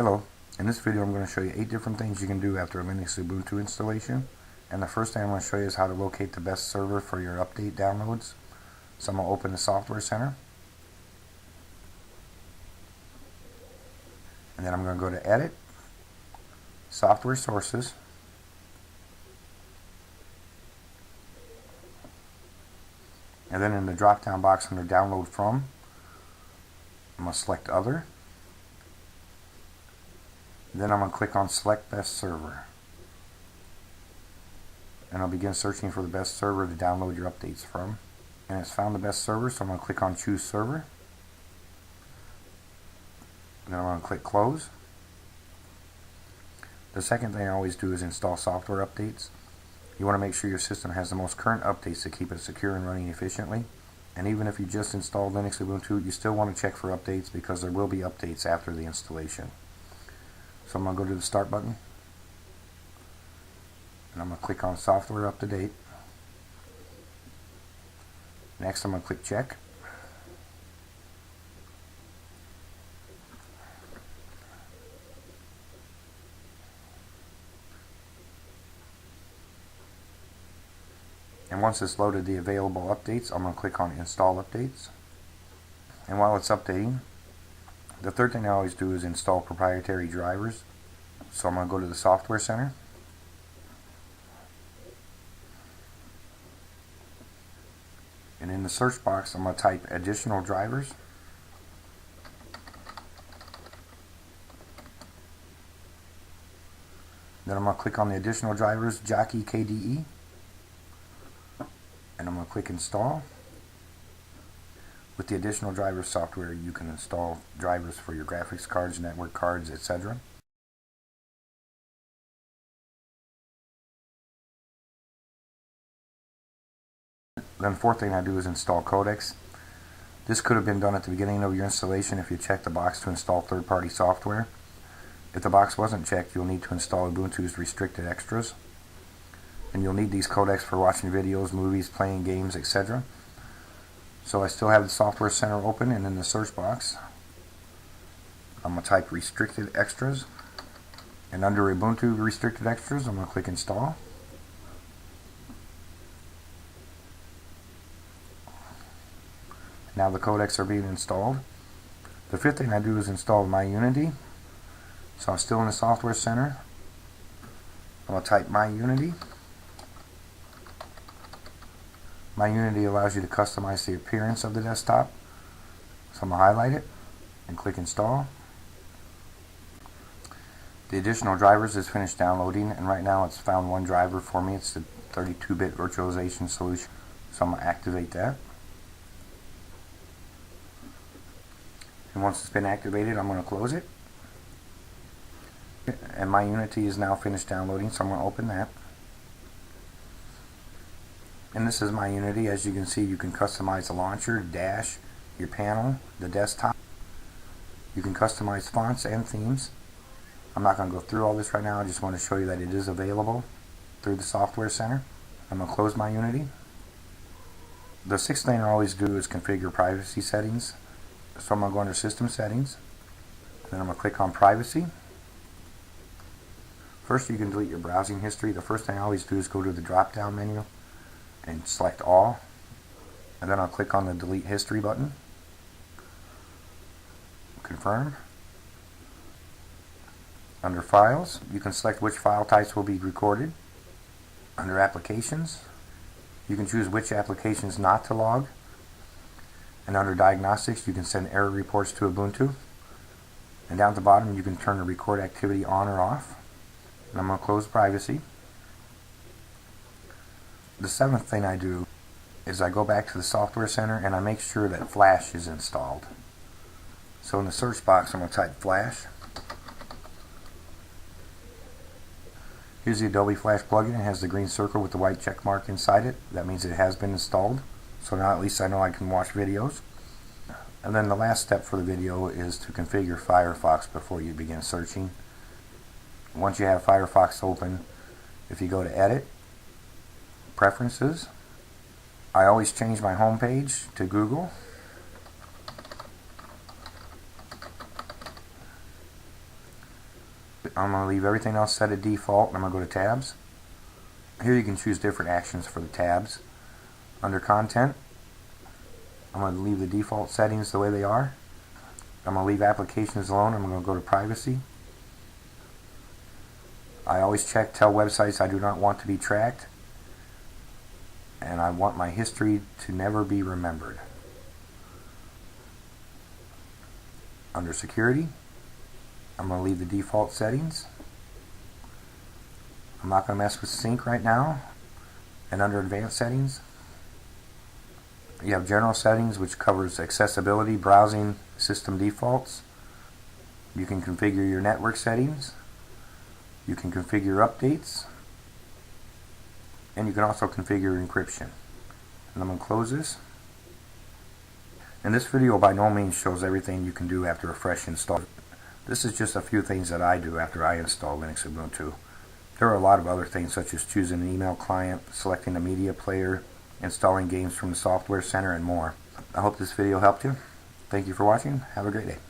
Hello, in this video I'm going to show you 8 different things you can do after a Linux Ubuntu installation. And the first thing I'm going to show you is how to locate the best server for your update downloads. So I'm going to open the Software Center. And then I'm going to go to Edit, Software Sources. And then in the drop down box under Download From, I'm going to select Other. Then I'm going to click on Select Best Server. And I'll begin searching for the best server to download your updates from. And it's found the best server, so I'm going to click on Choose Server. And then I'm going to click Close. The second thing I always do is install software updates. You want to make sure your system has the most current updates to keep it secure and running efficiently. And even if you just installed Linux Ubuntu, you still want to check for updates because there will be updates after the installation. So I'm going to go to the Start button, and I'm going to click on Software Up to Date. Next I'm going to click Check. And once it's loaded the available updates, I'm going to click on Install Updates. And while it's updating, the third thing I always do is install proprietary drivers. So I'm going to go to the Software Center. And in the search box, I'm going to type additional drivers. Then I'm going to click on the additional drivers, Jockey KDE. And I'm going to click Install. With the additional driver software, you can install drivers for your graphics cards, network cards, etc. Then the fourth thing I do is install codecs. This could have been done at the beginning of your installation if you checked the box to install third-party software. If the box wasn't checked, you'll need to install Ubuntu's restricted extras. And you'll need these codecs for watching videos, movies, playing games, etc. So I still have the Software Center open, and in the search box I'm going to type restricted extras, and under Ubuntu restricted extras I'm going to click Install. Now the codecs are being installed. The fifth thing I do is install MyUnity. So I'm still in the Software Center. I'm going to type MyUnity. MyUnity allows you to customize the appearance of the desktop. So I'm going to highlight it and click Install. The additional drivers is finished downloading, and right now it's found one driver for me. It's the 32-bit virtualization solution. So I'm going to activate that. And once it's been activated, I'm going to close it. And MyUnity is now finished downloading, so I'm going to open that. And this is MyUnity. As you can see, you can customize the launcher, dash, your panel, the desktop. You can customize fonts and themes. I'm not going to go through all this right now. I just want to show you that it is available through the Software Center. I'm going to close MyUnity. The sixth thing I always do is configure privacy settings. So I'm going to go under System Settings. Then I'm going to click on Privacy. First, you can delete your browsing history. The first thing I always do is go to the drop-down menu and select All, and then I'll click on the Delete History button. Confirm. Under Files, you can select which file types will be recorded. Under Applications, you can choose which applications not to log. And under Diagnostics, you can send error reports to Ubuntu. And down at the bottom, you can turn the record activity on or off. And I'm going to close Privacy. The seventh thing I do is I go back to the Software Center and I make sure that Flash is installed. So in the search box I'm going to type Flash. Here's the Adobe Flash plugin. It has the green circle with the white check mark inside it. That means it has been installed. So now at least I know I can watch videos. And then the last step for the video is to configure Firefox before you begin searching. Once you have Firefox open, if you go to Edit, Preferences, I always change my home page to Google. I'm going to leave everything else set at default, and I'm going to go to tabs. Here you can choose different actions for the tabs. Under content, I'm going to leave the default settings the way they are. I'm going to leave applications alone. I'm going to go to privacy. I always check tell websites I do not want to be tracked, and I want my history to never be remembered. Under security, I'm going to leave the default settings. I'm not going to mess with sync right now. And under advanced settings, you have general settings, which covers accessibility, browsing, system defaults. You can configure your network settings. You can configure updates. And you can also configure encryption. And I'm going to close this. And this video by no means shows everything you can do after a fresh install. This is just a few things that I do after I install Linux Ubuntu. There are a lot of other things, such as choosing an email client, selecting a media player, installing games from the Software Center, and more. I hope this video helped you. Thank you for watching. Have a great day.